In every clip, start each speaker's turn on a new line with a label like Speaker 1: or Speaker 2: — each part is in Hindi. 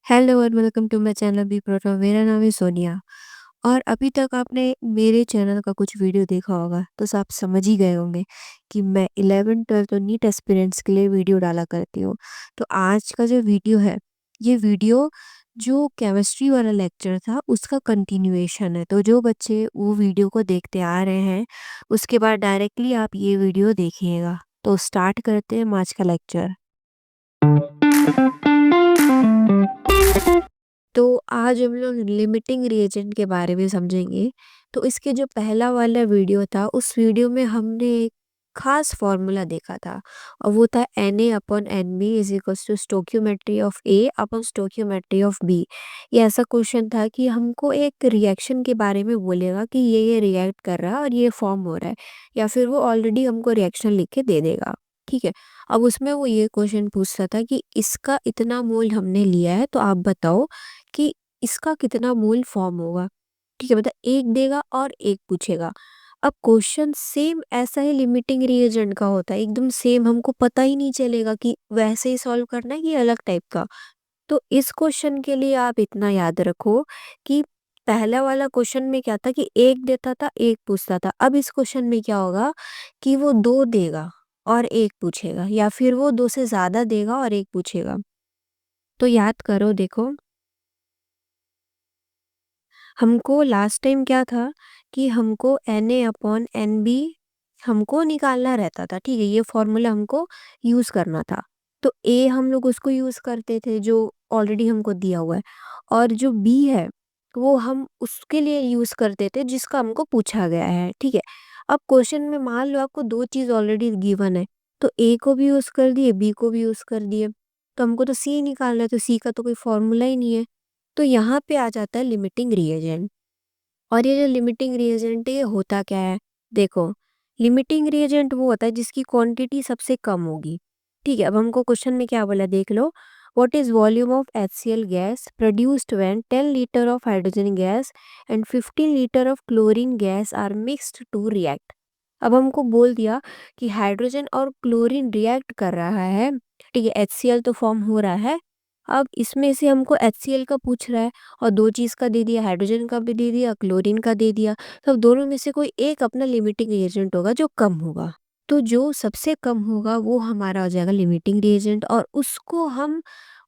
Speaker 1: हेलो और welcome to my channel B Proto. मेरा नाम है सोनिया। और अभी तक आपने मेरे चैनल का कुछ वीडियो देखा होगा तो आप समझ ही गए होंगे कि मैं 11th 12th और नीट एस्पिरेंट्स के लिए वीडियो डाला करती हूँ। तो आज का जो वीडियो है, ये वीडियो जो केमिस्ट्री वाला लेक्चर था उसका कंटिन्यूएशन है। तो जो बच्चे वो वीडियो को देखते आ रहे हैं उसके बाद डायरेक्टली आप ये वीडियो देखिएगा। तो स्टार्ट करते हैं हम आज का लेक्चर। तो आज हम लोग लिमिटिंग रिएजेंट के बारे में समझेंगे। तो इसके जो पहला वाला वीडियो था उस वीडियो में हमने एक खास फॉर्मूला देखा था और वो था Na/Nb = stoichiometry of A upon stoichiometry of B. ये ऐसा क्वेश्चन था कि हमको एक रिएक्शन के बारे में बोलेगा कि ये रिएक्ट कर रहा है और ये फॉर्म हो रहा है, या फिर वो ऑलरेडी हमको रिएक्शन लिख के दे देगा। ठीक है। अब उसमें वो ये क्वेश्चन पूछता था कि इसका इतना मोल हमने लिया है, तो आप बताओ कि इसका कितना मोल फॉर्म होगा। ठीक है, मतलब एक देगा और एक पूछेगा। अब क्वेश्चन सेम ऐसा ही लिमिटिंग रिएजेंट का होता है, एकदम सेम, हमको पता ही नहीं चलेगा कि वैसे ही सॉल्व करना है कि अलग टाइप का। तो इस क्वेश्चन के लिए आप इतना याद रखो कि पहला वाला क्वेश्चन में क्या था कि एक देता था एक पूछता था। अब इस क्वेश्चन में क्या होगा कि वो दो देगा और एक पूछेगा, या फिर वो दो से ज्यादा देगा और एक पूछेगा। तो याद करो, देखो हमको लास्ट टाइम क्या था कि हमको Na/Nb हमको निकालना रहता था। ठीक है, ये फॉर्मूला हमको यूज करना था। तो ए हम लोग उसको यूज करते थे जो ऑलरेडी हमको दिया हुआ है, और जो बी है वो हम उसके लिए यूज करते थे जिसका हमको पूछा गया है। ठीक है। अब क्वेश्चन में मान लो आपको दो चीज ऑलरेडी गिवन है, तो ए को भी यूज कर दिए, बी को भी यूज कर दिए। तो हमको तो सी निकालना है, तो सी का तो कोई फॉर्मूला ही नहीं है। तो यहाँ पे आ जाता है लिमिटिंग रिएजेंट। और ये जो लिमिटिंग रिएजेंट है ये होता क्या है, देखो लिमिटिंग रिएजेंट वो होता है जिसकी क्वांटिटी सबसे कम होगी। ठीक है, अब हमको क्वेश्चन में क्या बोला देख लो। What is volume of HCl gas produced when 10 litre of hydrogen gas and 15 litre of chlorine gas are mixed to react. अब हमको बोल दिया कि हाइड्रोजन और क्लोरीन रिएक्ट कर रहा है। ठीक है, HCl तो फॉर्म हो रहा है। अब इसमें से हमको HCl का पूछ रहा है और दो चीज़ का दे दिया, हाइड्रोजन का भी दे दिया, क्लोरीन का दे दिया। तो अब दोनों में से कोई एक अपना लिमिटिंग रिएजेंट होगा जो कम होगा। तो जो सबसे कम होगा वो हमारा हो जाएगा लिमिटिंग रिएजेंट, और उसको हम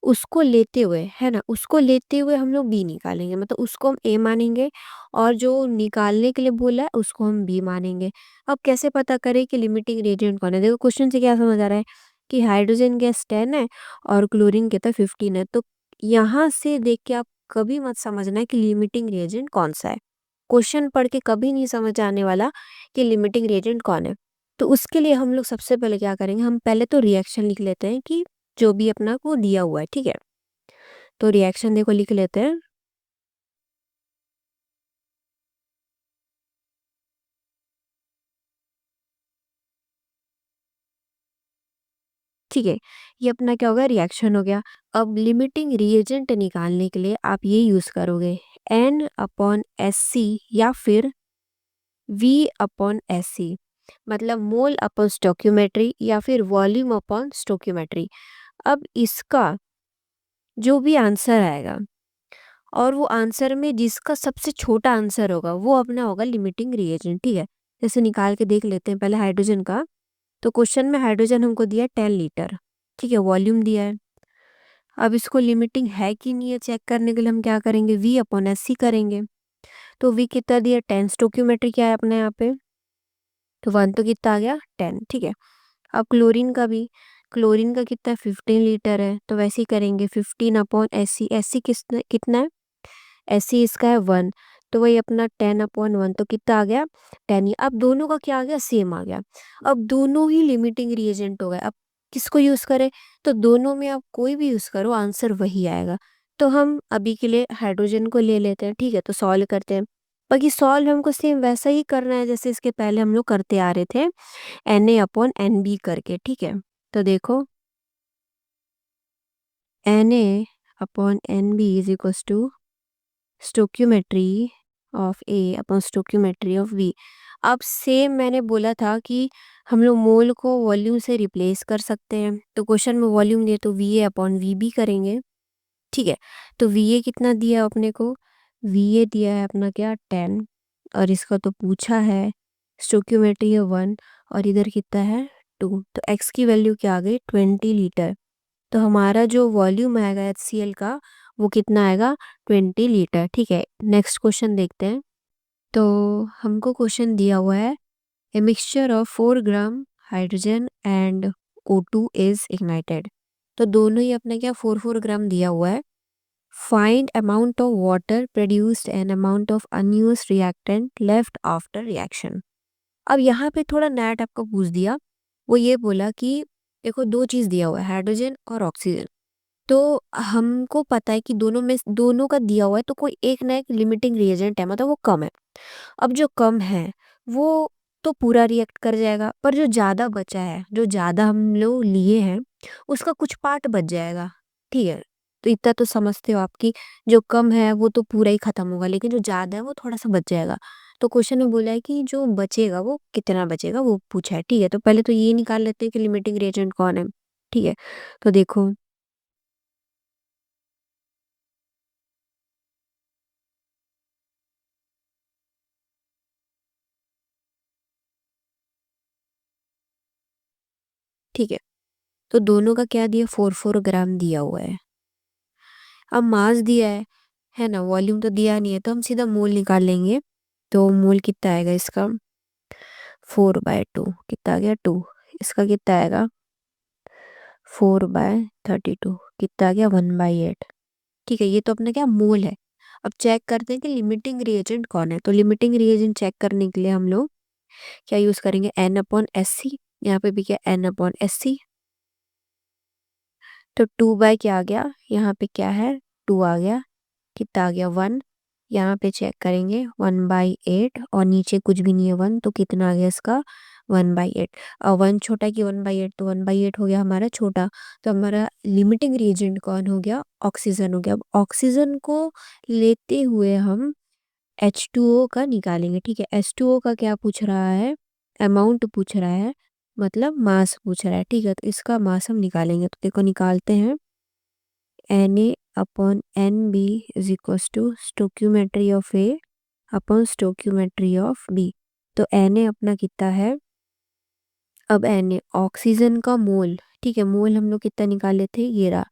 Speaker 1: उसको लेते हुए, है ना, उसको लेते हुए हम लोग बी निकालेंगे। मतलब उसको हम ए मानेंगे और जो निकालने के लिए बोला है उसको हम बी मानेंगे। अब कैसे पता करें कि लिमिटिंग रिएजेंट कौन है? देखो क्वेश्चन से क्या समझ आ रहा है कि हाइड्रोजन गैस 10 है और क्लोरीन कहता है 15 है। तो यहाँ से देख के आप कभी मत समझना है कि लिमिटिंग रिएजेंट कौन सा है। क्वेश्चन पढ़ के कभी नहीं समझ आने वाला कि लिमिटिंग रिएजेंट कौन है। तो उसके लिए हम लोग सबसे पहले क्या करेंगे, हम पहले तो रिएक्शन लिख लेते हैं कि जो भी अपना को दिया हुआ है। ठीक है, तो रिएक्शन देखो लिख लेते हैं। ठीक है, ये अपना क्या होगा, रिएक्शन हो गया। अब लिमिटिंग रिएजेंट निकालने के लिए आप ये यूज करोगे N/Sc या फिर V/Sc, मतलब मोल अपॉन स्टोक्योमेट्री या फिर वॉल्यूम अपॉन स्टोक्योमेट्री। अब इसका जो भी आंसर आएगा और वो आंसर में जिसका सबसे छोटा आंसर होगा वो अपना होगा लिमिटिंग रिएजेंट। ठीक है, जैसे निकाल के देख लेते हैं पहले हाइड्रोजन का। तो क्वेश्चन में हाइड्रोजन हमको दिया 10 लीटर। ठीक है, वॉल्यूम दिया है। अब इसको लिमिटिंग है कि नहीं है चेक करने के लिए हम क्या करेंगे, V/Sc करेंगे। तो V कितना दिया, 10। स्टोक्योमेट्री क्या है अपने यहाँ पे, तो 1 तो कितना आ गया, 10। ठीक है। अब क्लोरीन का भी, क्लोरीन का कितना है, 15 लीटर है। तो वैसे ही करेंगे 15/Sc। Sc कितना कितना है, Sc इसका है 1। तो वही अपना 10/1, तो कितना आ गया, 10 ही। अब दोनों का क्या आ गया, सेम आ गया। अब दोनों ही लिमिटिंग रिएजेंट हो गए। अब किसको यूज करें, तो दोनों में आप कोई भी यूज करो आंसर वही आएगा। तो हम अभी के लिए हाइड्रोजन को ले लेते हैं। ठीक है, तो सॉल्व करते हैं। बाकी सॉल्व हमको सेम वैसा ही करना है जैसे इसके पहले हम लोग करते आ रहे थे, Na/Nb करके। ठीक है, तो देखो Na/Nb = stoichiometry of A upon stoichiometry of B. अब सेम मैंने बोला था कि हम लोग मोल को वॉल्यूम से रिप्लेस कर सकते हैं। तो क्वेश्चन में वॉल्यूम दिए तो VA/VB करेंगे। ठीक है। तो वीए कितना दिया है अपने को, वीए दिया है अपना क्या 10, और इसका तो पूछा है, स्टोक्यूमेट्री है 1, और इधर कितना है 2, तो एक्स की वैल्यू क्या आ गई 20 लीटर। तो हमारा जो वॉल्यूम आएगा HCl का वो कितना आएगा 20 लीटर। ठीक है, नेक्स्ट क्वेश्चन देखते हैं। तो हमको क्वेश्चन दिया हुआ है, a mixture of 4 gram hydrogen and O2 is ignited. तो दोनों ही अपने क्या 4 4 ग्राम दिया हुआ है। Find amount of water produced and amount of unused reactant left after reaction. अब यहाँ पे थोड़ा नया टाइप का पूछ दिया। वो ये बोला कि देखो दो चीज़ दिया हुआ है, हाइड्रोजन और ऑक्सीजन। तो हमको पता है कि दोनों में दोनों का दिया हुआ है, तो कोई एक ना एक लिमिटिंग रिएजेंट है, मतलब वो कम है। अब जो कम है वो तो पूरा रिएक्ट कर जाएगा, पर जो ज़्यादा बचा है, जो ज़्यादा हम लोग लिए हैं, उसका कुछ पार्ट बच जाएगा। ठीक है, तो इतना तो समझते हो आपकी, जो कम है वो तो पूरा ही खत्म होगा, लेकिन जो ज़्यादा है वो थोड़ा सा बच जाएगा। तो क्वेश्चन में बोला है कि जो बचेगा वो कितना बचेगा वो पूछा है। ठीक है, तो पहले तो ये निकाल लेते हैं कि लिमिटिंग रिएजेंट कौन है। ठीक है, तो देखो, ठीक है, तो दोनों का क्या दिया 4 4 ग्राम दिया हुआ है। अब मास दिया है ना, वॉल्यूम तो दिया नहीं है, तो हम सीधा मोल निकाल लेंगे। तो मोल कितना आएगा इसका 4/2, कितना आ गया 2। इसका कितना आएगा 4/32, कितना आ गया 1/8। ठीक है, ये तो अपना क्या मोल है। अब चेक करते हैं कि लिमिटिंग रिएजेंट कौन है। तो लिमिटिंग रिएजेंट चेक करने के लिए हम लोग क्या यूज करेंगे, N/SC। यहाँ पे भी क्या N/SC। तो 2 बाय क्या आ गया, यहाँ पे क्या है 2 आ गया, कितना आ गया 1। यहाँ पे चेक करेंगे 1/8, और नीचे कुछ भी नहीं है 1, तो कितना आ गया इसका 1/8। और 1 छोटा कि 1/8, तो 1/8 हो गया हमारा छोटा। तो हमारा लिमिटिंग रिएजेंट कौन हो गया, ऑक्सीजन हो गया। अब ऑक्सीजन को लेते हुए हम H2O का निकालेंगे। ठीक है, H2O का क्या पूछ रहा है, अमाउंट पूछ रहा है, मतलब मास पूछ रहा है। ठीक है, तो इसका मास हम निकालेंगे। तो देखो निकालते हैं, Na/NB is equals to stoichiometry of A upon stoichiometry of B. तो Na अपना कितना है, अब Na ऑक्सीजन का मोल, ठीक है, मोल हम लोग कितना निकाले थे, ये रहा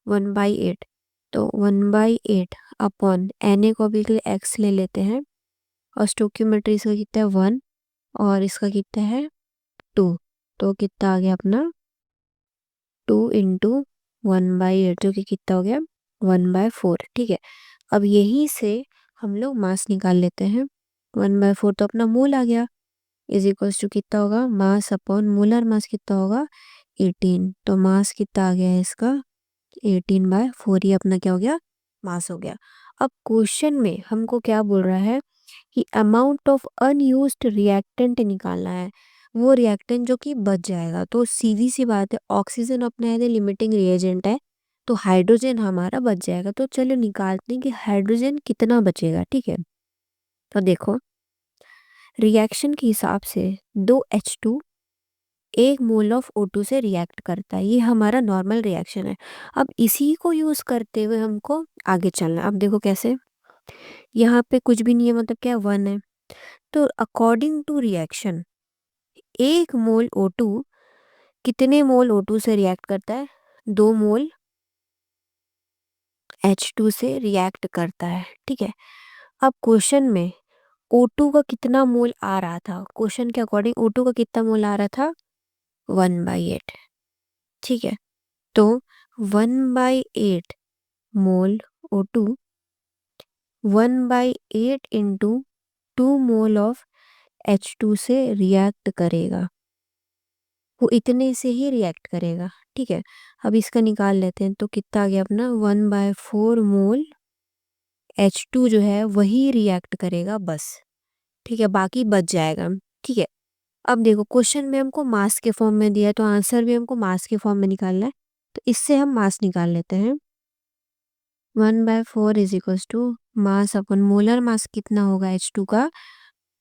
Speaker 1: 1/8। तो 1/8 अपॉन Na को भी एक्स ले लेते हैं, और स्टोक्यूमेट्री इसका कितना है 1, और इसका कितना है 2। तो कितना आ गया अपना 2 × 1/8, जो कि कितना हो गया 1/4। ठीक है, अब यहीं से हम लोग मास निकाल लेते हैं। 1/4 तो अपना मोल आ गया, इज इक्वल्स टू कितना होगा, मास अपॉन मोलर मास कितना होगा 18। तो मास कितना आ गया है इसका 18/4, ये अपना क्या हो गया मास हो गया। अब क्वेश्चन में हमको क्या बोल रहा है कि अमाउंट ऑफ अनयूज्ड रिएक्टेंट निकालना है, वो रिएक्टेंट जो कि बच जाएगा। तो सीधी सी बात है, ऑक्सीजन अपना है लिमिटिंग रिएजेंट है, तो हाइड्रोजन हमारा बच जाएगा। तो चलो निकालते हैं कि हाइड्रोजन कितना बचेगा। ठीक है, तो देखो रिएक्शन के हिसाब से 2H2 1 मोल ऑफ O2 से रिएक्ट करता है, ये हमारा नॉर्मल रिएक्शन है। अब इसी को यूज करते हुए हमको आगे चलना है। अब देखो कैसे, यहाँ पे कुछ भी नहीं है, मतलब क्या 1 है। तो according to reaction 1 mole O2 कितने मोल O2 से रिएक्ट करता है, 2 मोल H2 से रिएक्ट करता है। ठीक है, अब क्वेश्चन में O2 का कितना मोल आ रहा था, क्वेश्चन के अकॉर्डिंग O2 का कितना मोल आ रहा था 1/8। ठीक है, तो 1/8 मोल O2 1/8 into 2 mole of H2 से रिएक्ट करेगा, वो इतने से ही रिएक्ट करेगा। ठीक है, अब इसका निकाल लेते हैं। तो कितना आ गया अपना 1/4 मोल H2 जो है वही रिएक्ट करेगा बस। ठीक है, बाकी बच जाएगा। ठीक है, अब देखो क्वेश्चन में हमको मास के फॉर्म में दिया है, तो आंसर भी हमको मास के फॉर्म में निकालना है। तो इससे हम मास निकाल लेते हैं। 1/4 is equals to mass upon molar mass कितना होगा H2 का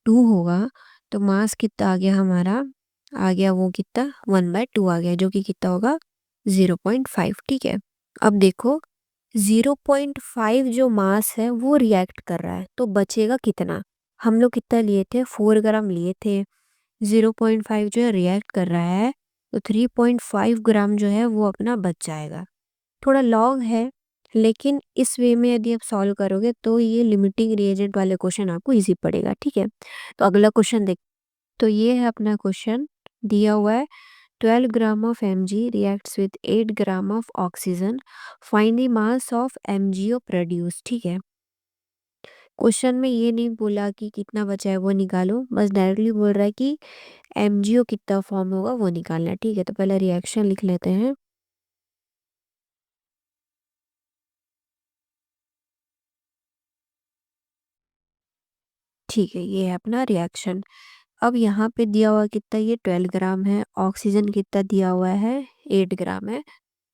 Speaker 1: 2 होगा। तो मास कितना आ गया हमारा, आ गया वो कितना 1/2 आ गया, जो कि कितना होगा 0.5। ठीक है, अब देखो 0.5 जो मास है वो रिएक्ट कर रहा है, तो बचेगा कितना? हम लोग कितना लिए थे? 4 ग्राम लिए थे। 0.5 जो है रिएक्ट कर रहा है, तो 3.5 ग्राम जो है वो अपना बच जाएगा। थोड़ा लॉन्ग है, लेकिन इस वे में यदि आप सॉल्व करोगे तो ये लिमिटिंग रिएजेंट वाले क्वेश्चन आपको इजी पड़ेगा। ठीक है, तो अगला क्वेश्चन देख। तो ये है अपना क्वेश्चन, दिया हुआ है 12 gram of Mg reacts with 8 gram of oxygen, find the mass of MgO produce. ठीक है, क्वेश्चन में ये नहीं बोला कि कितना बचा है वो निकालो, बस डायरेक्टली बोल रहा है कि MgO कितना फॉर्म होगा वो निकालना है। ठीक है, तो पहले रिएक्शन लिख लेते हैं। ठीक है, ये है अपना रिएक्शन। अब यहाँ पे दिया हुआ कितना, ये 12 ग्राम है, ऑक्सीजन कितना दिया हुआ है 8 ग्राम है,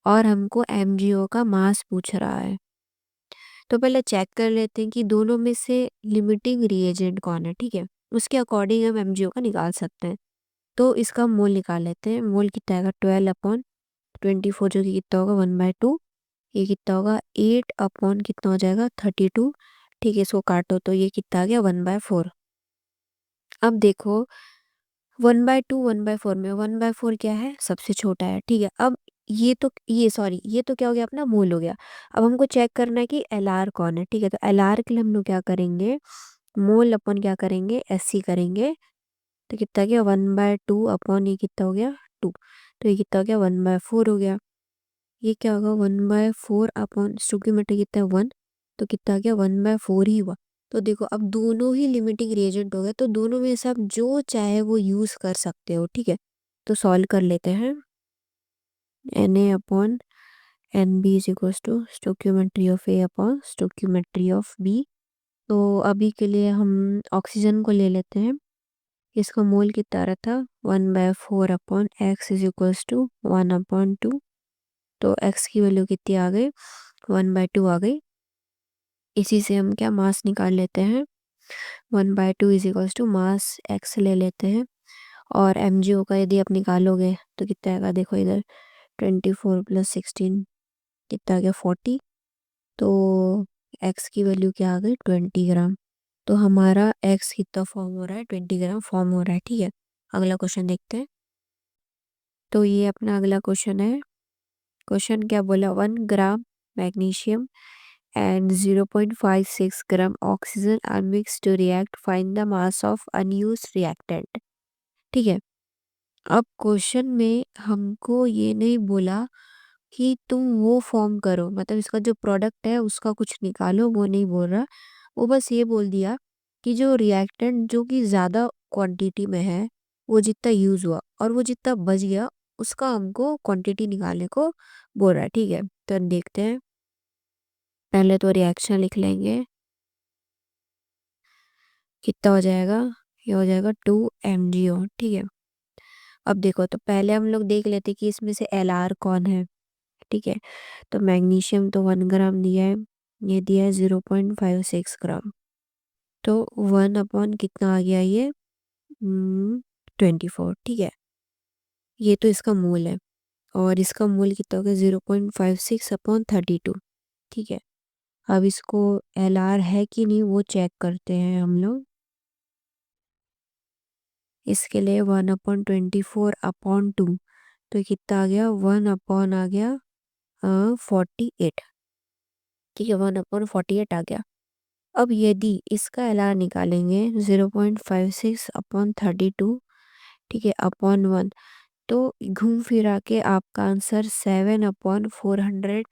Speaker 1: और हमको MgO का मास पूछ रहा है। तो पहले चेक कर लेते हैं कि दोनों में से लिमिटिंग रिएजेंट कौन है। ठीक है, उसके अकॉर्डिंग हम MgO का निकाल सकते हैं। तो इसका मोल निकाल लेते हैं। मोल कितना आएगा? 12/24, जो कि कितना होगा 1/2। ये कितना होगा 8 कितना हो जाएगा 32। ठीक है, इसको काटो तो ये कितना आ गया 1/4। अब देखो 1/2 1/4 में 1/4 क्या है? सबसे छोटा है। ठीक है, अब ये सॉरी, ये तो क्या हो गया अपना मोल हो गया। अब हमको चेक करना है कि LR कौन है। ठीक है, तो LR के लिए हम लोग क्या करेंगे, मोल अपन क्या करेंगे, SC करेंगे। तो कितना गया 1/2 अपॉन ये कितना हो गया 2। तो ये कितना हो गया 1/4 हो गया। ये क्या होगा 1/4 अपॉन स्टोइकियोमेट्री कितना है 1, तो कितना आ गया 1/4 ही हुआ। तो देखो अब दोनों ही लिमिटिंग रिएजेंट हो गए, तो दोनों में से आप जो चाहे वो यूज कर सकते हो। ठीक है, तो सॉल्व कर लेते हैं। Na upon NB is equals to stoichiometry of A upon stoichiometry of B। तो अभी के लिए हम ऑक्सीजन को ले लेते हैं। इसका मोल कितना आ रहा था 1/4 upon x is equals to 1/2। तो x की वैल्यू कितनी आ गई 1/2 आ गई। इसी से हम क्या मास निकाल लेते हैं, 1/2 is equals to mass x ले लेते हैं। और MgO का यदि आप निकालोगे तो कितना आएगा, देखो इधर 24 + 16 कितना आ गया 40। तो x की वैल्यू क्या आ गई 20 ग्राम। तो हमारा x कितना फॉर्म हो रहा है 20 ग्राम फॉर्म हो रहा है। ठीक है, अगला क्वेश्चन देखते हैं। तो ये अपना अगला क्वेश्चन है। क्वेश्चन क्या बोला, 1 ग्राम magnesium and 0.56 gram oxygen are mixed to react, find the mass of unused reactant। ठीक है, अब क्वेश्चन में हमको ये नहीं बोला कि तुम वो फॉर्म करो, मतलब इसका जो प्रोडक्ट है उसका कुछ निकालो, वो नहीं बोल रहा। वो बस ये बोल दिया कि जो रिएक्टेंट जो कि ज़्यादा क्वांटिटी में है वो जितना यूज़ हुआ और वो जितना बच गया उसका हमको क्वांटिटी निकालने को बोल रहा है। ठीक है, तो देखते हैं। पहले तो रिएक्शन लिख लेंगे, कितना हो जाएगा, ये हो जाएगा 2 MgO। ठीक है, अब देखो तो पहले हम लोग देख लेते कि इसमें से LR कौन है। ठीक है, तो मैग्नीशियम तो 1 ग्राम दिया है, ये दिया है 0.56 ग्राम। तो 1 अपॉन कितना आ गया ये 24। ठीक है, ये तो इसका मोल है, और इसका मोल कितना हो गया 0.56/32। ठीक है, अब इसको LR है कि नहीं वो चेक करते हैं हम लोग। इसके लिए 1/24/2, तो कितना आ गया 1 अपॉन आ गया 48। ठीक है, 1/48 आ गया। अब यदि इसका LR निकालेंगे 0.56/32, ठीक है, अपॉन 1, तो घूम फिरा के आपका आंसर 7/400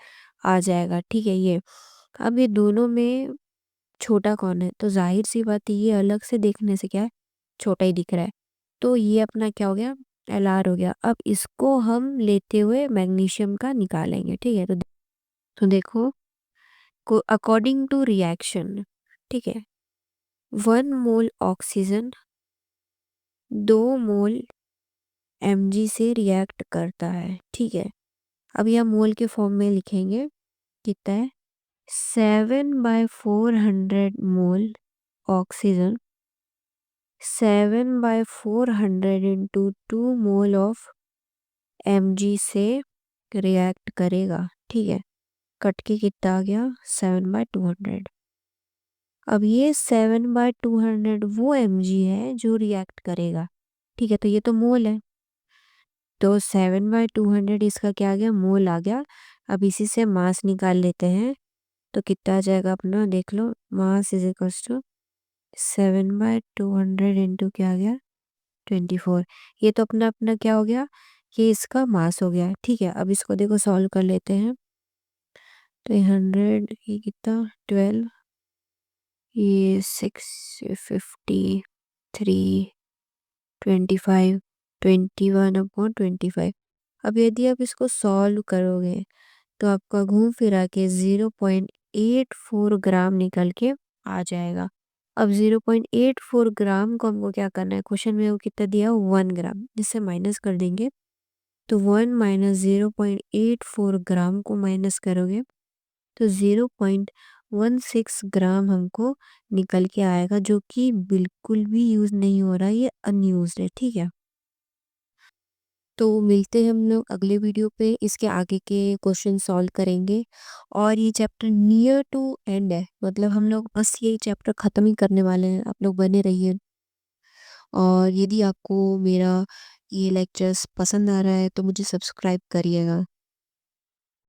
Speaker 1: आ जाएगा। ठीक है, अब ये दोनों में छोटा कौन है, तो जाहिर सी बात है ये अलग से देखने से क्या है छोटा ही दिख रहा है। तो ये अपना क्या हो गया LR हो गया। अब इसको हम लेते हुए मैग्नीशियम का निकालेंगे। ठीक है, तो देखो को अकॉर्डिंग टू रिएक्शन, ठीक है, 1 मोल ऑक्सीजन 2 मोल Mg से रिएक्ट करता है। ठीक है, अब यह मोल के फॉर्म में लिखेंगे, कितना है 7/400 मोल oxygen, 7/400 into 2 mole of Mg से रिएक्ट करेगा। ठीक है, कट के कितना आ गया 7/200। अब ये 7/200 वो mg है जो रिएक्ट करेगा, ठीक है। तो ये तो मोल है, तो 7/200 इसका क्या आ गया, मोल आ गया। अब इसी से मास निकाल लेते हैं, तो कितना आ जाएगा अपना, देख लो। Mass is equal to 7/200 into क्या आ गया 24। ये तो अपना अपना क्या हो गया, ये इसका मास हो गया, ठीक है। अब इसको देखो सॉल्व कर लेते हैं। तो 100, ये कितना 12, ये 653, 25, 21/25। अब यदि आप इसको सॉल्व करोगे तो आपका घूम फिरा के 0.84 ग्राम निकल के आ जाएगा। अब 0.84 ग्राम को हमको क्या करना है, क्वेश्चन में वो कितना दिया 1 ग्राम, जिससे माइनस कर देंगे। तो 1 माइनस 0.84 ग्राम को माइनस करोगे तो 0.16 ग्राम हमको निकल के आएगा, जो कि बिल्कुल भी यूज नहीं हो रहा, ये अनयूज्ड है, ठीक है। तो मिलते हैं हम लोग अगले वीडियो पे, इसके आगे के क्वेश्चन सॉल्व करेंगे। और ये चैप्टर नियर टू एंड है, मतलब हम लोग बस ये चैप्टर ख़त्म ही करने वाले हैं, आप लोग बने रहिए। और यदि आपको मेरा ये लेक्चर्स पसंद आ रहा है तो मुझे सब्सक्राइब करिएगा।